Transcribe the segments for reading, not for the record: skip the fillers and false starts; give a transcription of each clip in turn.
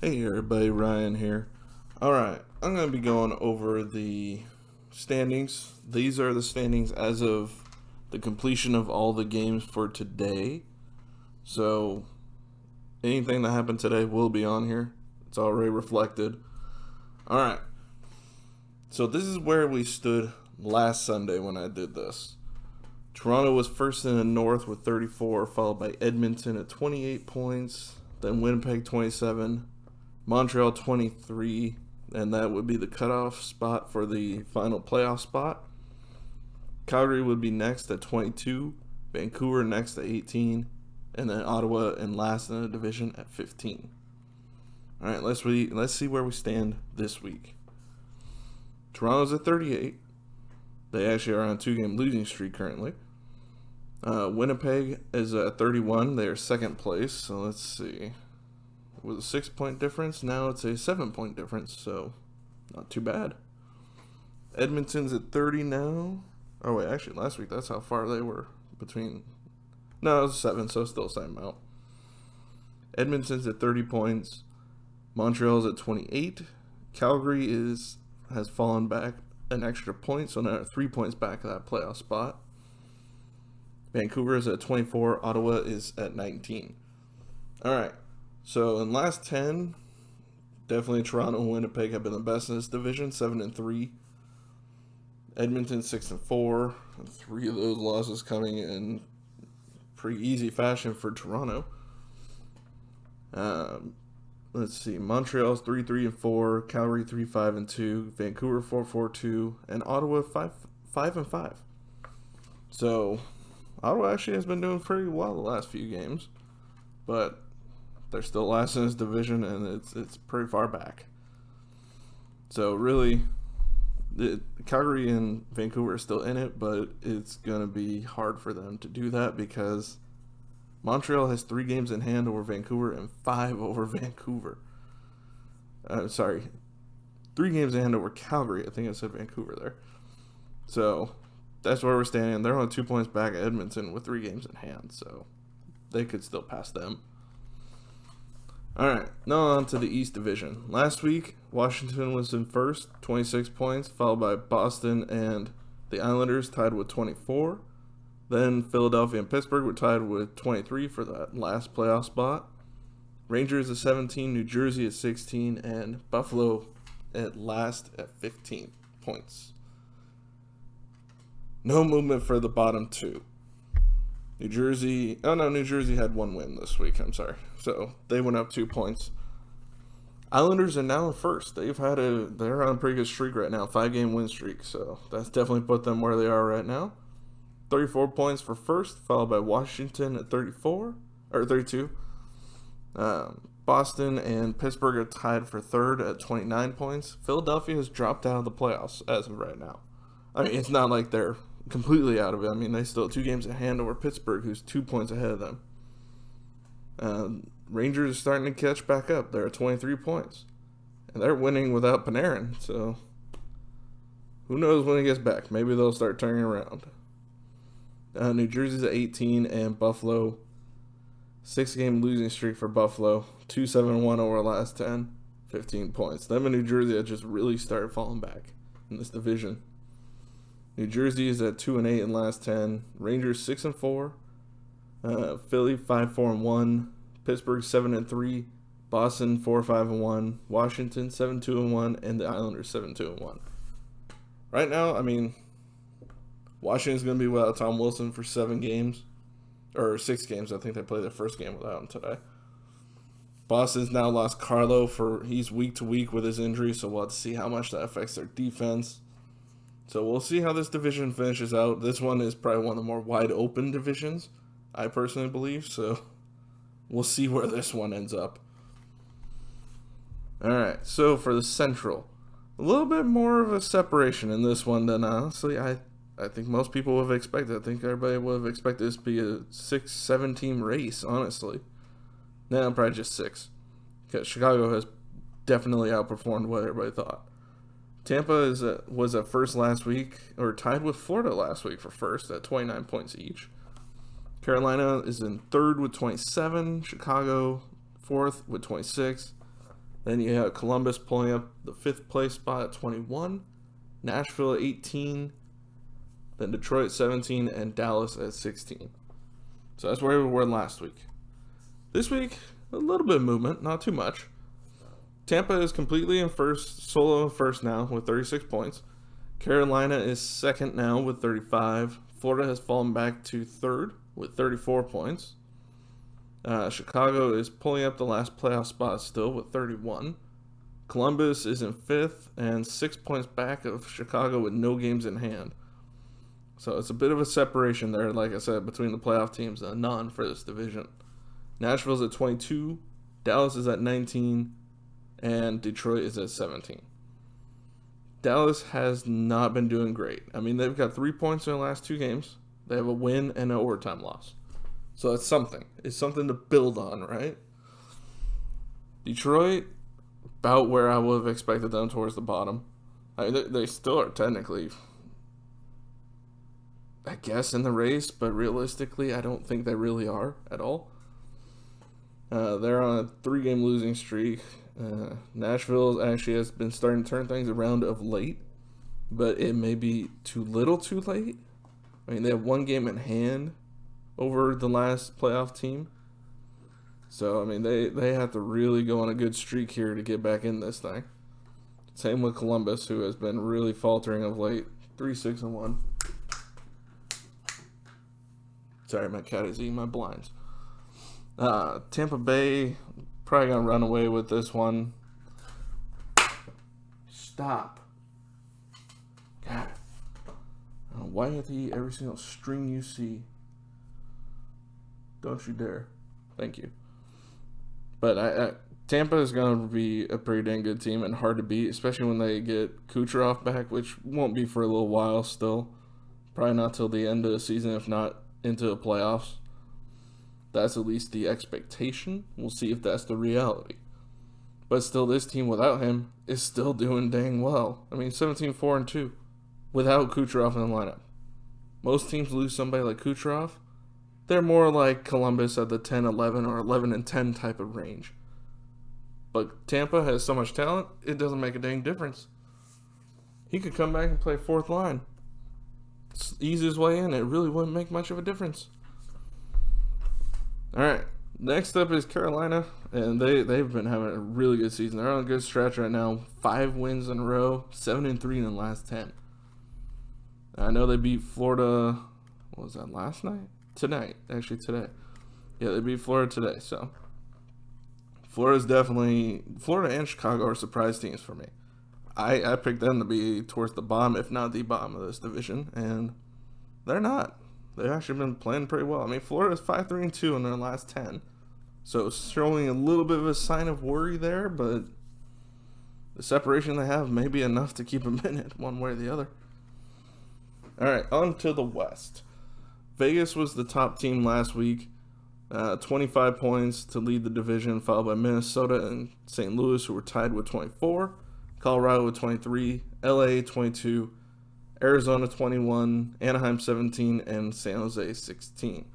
Hey everybody, Ryan here. Alright, I'm going to be going over the standings. These are the standings as of the completion of all the games for today. So, anything that happened today will be on here. It's already reflected. Alright, so this is where we stood last Sunday when I did this. Toronto was first in the North with 34, followed by Edmonton at 28 points, then Winnipeg 27, Montreal 23, and that would be the cutoff spot for the final playoff spot. Calgary would be next at 22, Vancouver next at 18, and then Ottawa and last in the division at 15. All right, let's see where we stand this week. Toronto's at 38. They actually are on a 2-game losing streak currently. Winnipeg is at 31. They are second place. So let's see. With a 6-point difference, now it's a 7-point difference. So not too bad. Edmonton's at 30 now. Oh wait, actually last week that's how far they were between. No, it was 7, so still same amount. Edmonton's at 30 points. Montreal's at 28. Calgary has fallen back an extra point, so now 3 points back of that playoff spot. Vancouver is at 24. Ottawa is at 19. All right. So in last 10, definitely Toronto and Winnipeg have been the best in this division, 7-3. Edmonton 6-4. 3 of those losses coming in pretty easy fashion for Toronto. Let's see. Montreal's 3-3-4. Calgary 3-5-2. Vancouver 4-4-2, and Ottawa 5-5. So Ottawa actually has been doing pretty well the last few games, but they're still last in this division, and it's pretty far back. So really, Calgary and Vancouver are still in it, but it's going to be hard for them to do that because Montreal has 3 games in hand over Vancouver and 5 over Vancouver. 3 games in hand over Calgary. I think I said Vancouver there. So that's where we're standing. They're only 2 points back at Edmonton with 3 games in hand, so they could still pass them. All right, now on to the East Division. Last week, Washington was in first, 26 points, followed by Boston and the Islanders tied with 24. Then Philadelphia and Pittsburgh were tied with 23 for that last playoff spot. Rangers at 17, New Jersey at 16, and Buffalo at last at 15 points. No movement for the bottom 2. New Jersey had 1 win this week, I'm sorry. So they went up 2 points. Islanders are now in first. They're on a pretty good streak right now, 5-game win streak. So that's definitely put them where they are right now. 34 points for first, followed by Washington at 32. Boston and Pittsburgh are tied for third at 29 points. Philadelphia has dropped out of the playoffs as of right now. I mean, it's not like they're completely out of it. I mean, they still have 2 games in hand over Pittsburgh, who's 2 points ahead of them. Rangers are starting to catch back up. They're at 23 points. And they're winning without Panarin, so who knows when he gets back. Maybe they'll start turning around. New Jersey's at 18, and Buffalo, 6-game losing streak for Buffalo, 2-7-1 over the last 10, 15 points. Them and New Jersey have just really started falling back in this division. New Jersey is at 2-8 in last 10. Rangers 6-4. Philly 5-4-1. Pittsburgh 7-3. Boston 4-5-1. Washington 7-2-1, and the Islanders 7-2-1. Right now, I mean, Washington's going to be without Tom Wilson for 7 games. Or 6 games. I think they played their first game without him today. Boston's now lost Carlo he's week to week with his injury, so we'll have to see how much that affects their defense. So we'll see how this division finishes out. This one is probably one of the more wide open divisions, I personally believe. So we'll see where this one ends up. All right, so for the Central, a little bit more of a separation in this one than honestly I think most people would have expected. I think everybody would have expected this to be a 6-7 team race, honestly. No, probably just 6. Because Chicago has definitely outperformed what everybody thought. Tampa was at first last week, or tied with Florida last week for first at 29 points each. Carolina is in third with 27. Chicago fourth with 26. Then you have Columbus pulling up the 5th place spot at 21, Nashville at 18, then Detroit 17, and Dallas at 16. So that's where we were last week. This week, a little bit of movement, not too much. Tampa is completely in first, solo in first now with 36 points. Carolina is second now with 35. Florida has fallen back to third with 34 points. Chicago is pulling up the last playoff spot still with 31. Columbus is in 5th and 6 points back of Chicago with no games in hand. So it's a bit of a separation there, like I said, between the playoff teams and none for this division. Nashville's at 22, Dallas is at 19, and Detroit is at 17. Dallas has not been doing great. I mean, they've got 3 points in the last 2 games. They have a win and an overtime loss. So it's something. It's something to build on, right? Detroit, about where I would have expected them towards the bottom. I mean, they still are technically, I guess, in the race, but realistically, I don't think they really are at all. They're on a 3-game losing streak. Nashville actually has been starting to turn things around of late, but it may be too little too late. I mean, they have 1 game in hand over the last playoff team. So, I mean, they have to really go on a good streak here to get back in this thing. Same with Columbus, who has been really faltering of late. 3-6-1. Sorry, my cat is eating my blinds. Tampa Bay, probably going to run away with this one. Stop. God. Why do you have to eat every single string you see? Don't you dare. Thank you. But Tampa is going to be a pretty dang good team and hard to beat, especially when they get Kucherov back, which won't be for a little while still. Probably not till the end of the season, if not into the playoffs. That's at least the expectation. We'll see if that's the reality. But still, this team without him is still doing dang well. I mean, 17-4-2 without Kucherov in the lineup. Most teams lose somebody like Kucherov. They're more like Columbus at the 10-11 or 11-10 type of range. But Tampa has so much talent, it doesn't make a dang difference. He could come back and play 4th line. Ease his way in. It really wouldn't make much of a difference. All right. Next up is Carolina, and they've been having a really good season. They're on a good stretch right now. 5 wins in a row, 7-3 in the last 10. I know they beat Florida. What was that, last night? Tonight, actually today. Yeah, they beat Florida today. So Florida and Chicago are surprise teams for me. I picked them to be towards the bottom, if not the bottom of this division, and they're not. They've actually been playing pretty well. I mean, Florida's 5-3-2 in their last 10. So showing a little bit of a sign of worry there, but the separation they have may be enough to keep them in it one way or the other. All right, on to the West. Vegas was the top team last week. 25 points to lead the division, followed by Minnesota and St. Louis, who were tied with 24. Colorado with 23. LA 22. Arizona 21, Anaheim 17, and San Jose 16.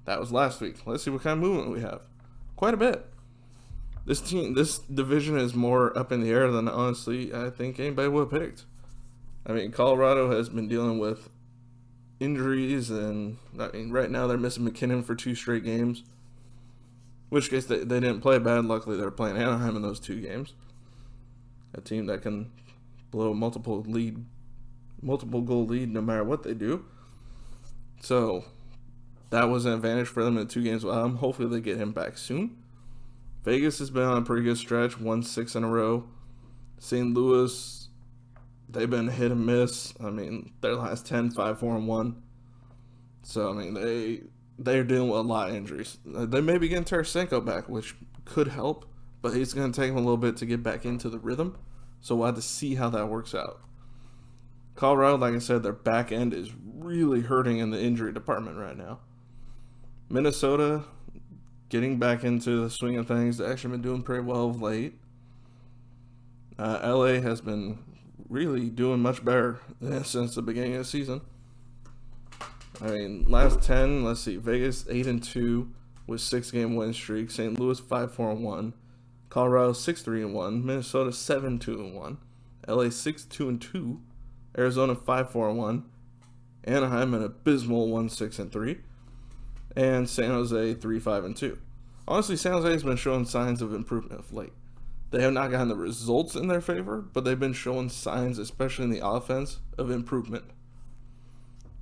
That was last week. Let's see what kind of movement we have. Quite a bit. This division is more up in the air than honestly I think anybody would have picked. I mean, Colorado has been dealing with injuries, and I mean, right now they're missing McKinnon for 2 straight games. Which case they didn't play bad. Luckily, they're playing Anaheim in those 2 games. A team that can blow multiple goal lead no matter what they do. So that was an advantage for them in 2 games. Hopefully they get him back soon. Vegas has been on a pretty good stretch, won 6 in a row. St. Louis, they've been hit and miss. I mean, their last 10, 5-4-1. So, I mean, they're dealing with a lot of injuries. They may be getting Tarasenko back, which could help, but it's going to take them a little bit to get back into the rhythm. So we'll have to see how that works out. Colorado, like I said, their back end is really hurting in the injury department right now. Minnesota, getting back into the swing of things. They've actually been doing pretty well of late. LA has been really doing much better since the beginning of the season. I mean, last 10, let's see, Vegas 8-2 with 6-game win streak. St. Louis 5-4-1. Colorado 6-3-1, Minnesota 7-2-1, LA 6-2-2, Arizona 5-4-1, Anaheim an abysmal 1-6-3, and San Jose 3-5-2. Honestly, San Jose has been showing signs of improvement of late. They have not gotten the results in their favor, but they've been showing signs, especially in the offense, of improvement.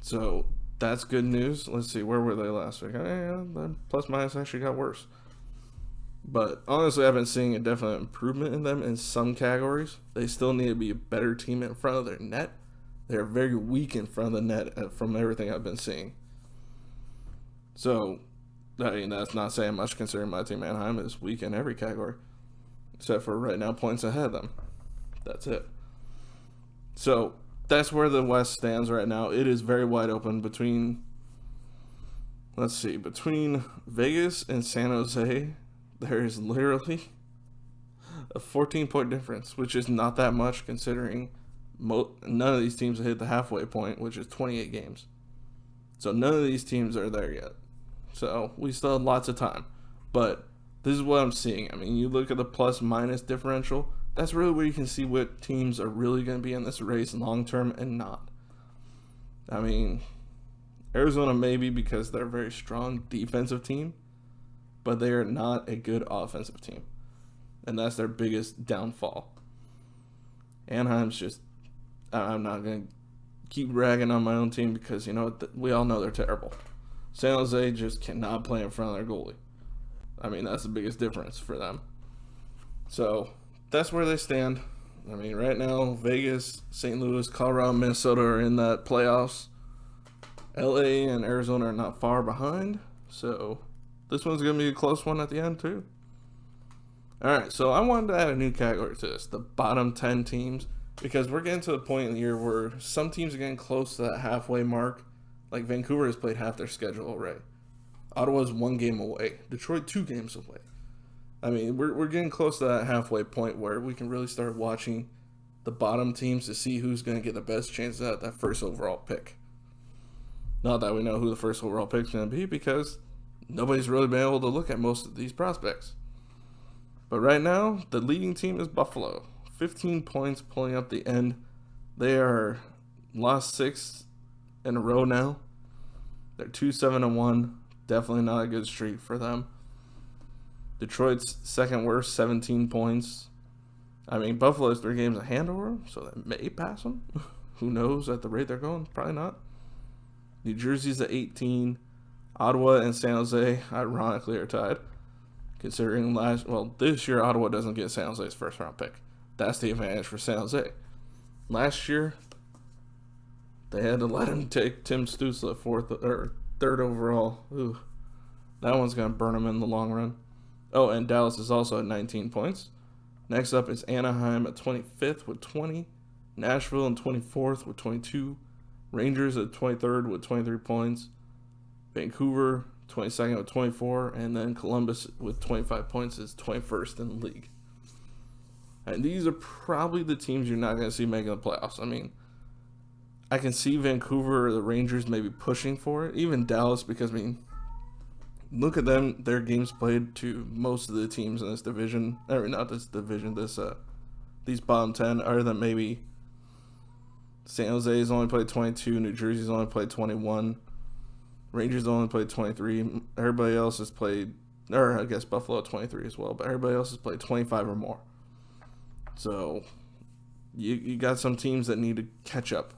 So that's good news. Let's see, where were they last week? The plus minus actually got worse. But honestly, I've been seeing a definite improvement in them in some categories. They still need to be a better team in front of their net. They're very weak in front of the net from everything I've been seeing. So, I mean, that's not saying much considering my team Anaheim is weak in every category. Except for right now, points ahead of them. That's it. So, that's where the West stands right now. It is very wide open between Vegas and San Jose. There is literally a 14-point difference, which is not that much considering none of these teams have hit the halfway point, which is 28 games. So none of these teams are there yet. So we still have lots of time. But this is what I'm seeing. I mean, you look at the plus-minus differential, that's really where you can see what teams are really going to be in this race long-term and not. I mean, Arizona maybe because they're a very strong defensive team, but they are not a good offensive team. And that's their biggest downfall. Anaheim's just, I'm not going to keep ragging on my own team because, you know, we all know they're terrible. San Jose just cannot play in front of their goalie. I mean, that's the biggest difference for them. So, that's where they stand. I mean, right now, Vegas, St. Louis, Colorado, Minnesota are in that playoffs. LA and Arizona are not far behind. So, this one's going to be a close one at the end, too. Alright, so I wanted to add a new category to this, the bottom 10 teams, because we're getting to the point in the year where some teams are getting close to that halfway mark. Like Vancouver has played half their schedule already. Ottawa's 1 game away. Detroit 2 games away. I mean, we're getting close to that halfway point where we can really start watching the bottom teams to see who's going to get the best chance at that first overall pick. Not that we know who the first overall pick is going to be because nobody's really been able to look at most of these prospects. But right now, the leading team is Buffalo. 15 points pulling up the end. They are lost 6 in a row now. They're 2-7-1. Definitely not a good streak for them. Detroit's second worst, 17 points. I mean, Buffalo's 3 games ahead of them, so they may pass them. Who knows at the rate they're going? Probably not. New Jersey's at 18. Ottawa and San Jose, ironically, are tied. Considering this year Ottawa doesn't get San Jose's first round pick. That's the advantage for San Jose. Last year, they had to let him take Tim Stützle third overall. Ooh, that one's gonna burn him in the long run. Oh, and Dallas is also at 19 points. Next up is Anaheim at 25th with 20. Nashville in 24th with 22. Rangers at 23rd with 23 points. Vancouver 22nd with 24, and then Columbus with 25 points is 21st in the league. And these are probably the teams you're not going to see making the playoffs. I mean, I can see Vancouver or the Rangers maybe pushing for it. Even Dallas, because, I mean, look at them, their games played to most of the teams in this division. Or not this division, these bottom 10, other than maybe San Jose's only played 22, New Jersey's only played 21. Rangers only played 23. Everybody else has played, or I guess Buffalo 23 as well, but everybody else has played 25 or more. So you got some teams that need to catch up,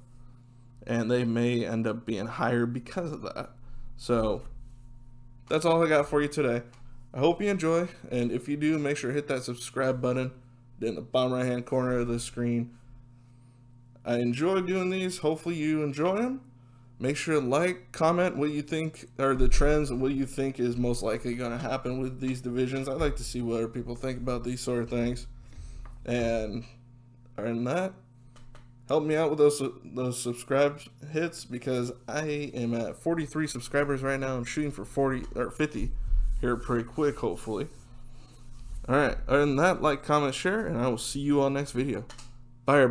and they may end up being higher because of that. So that's all I got for you today. I hope you enjoy, and if you do, make sure to hit that subscribe button in the bottom right hand corner of the screen. I enjoy doing these. Hopefully you enjoy them. Make sure to like, comment what you think are the trends and what you think is most likely going to happen with these divisions. I'd like to see what other people think about these sort of things. And other than that, help me out with those subscribe hits because I am at 43 subscribers right now. I'm shooting for 40 or 50 here pretty quick, hopefully. All right. Other than that, like, comment, share, and I will see you all next video. Bye, everybody.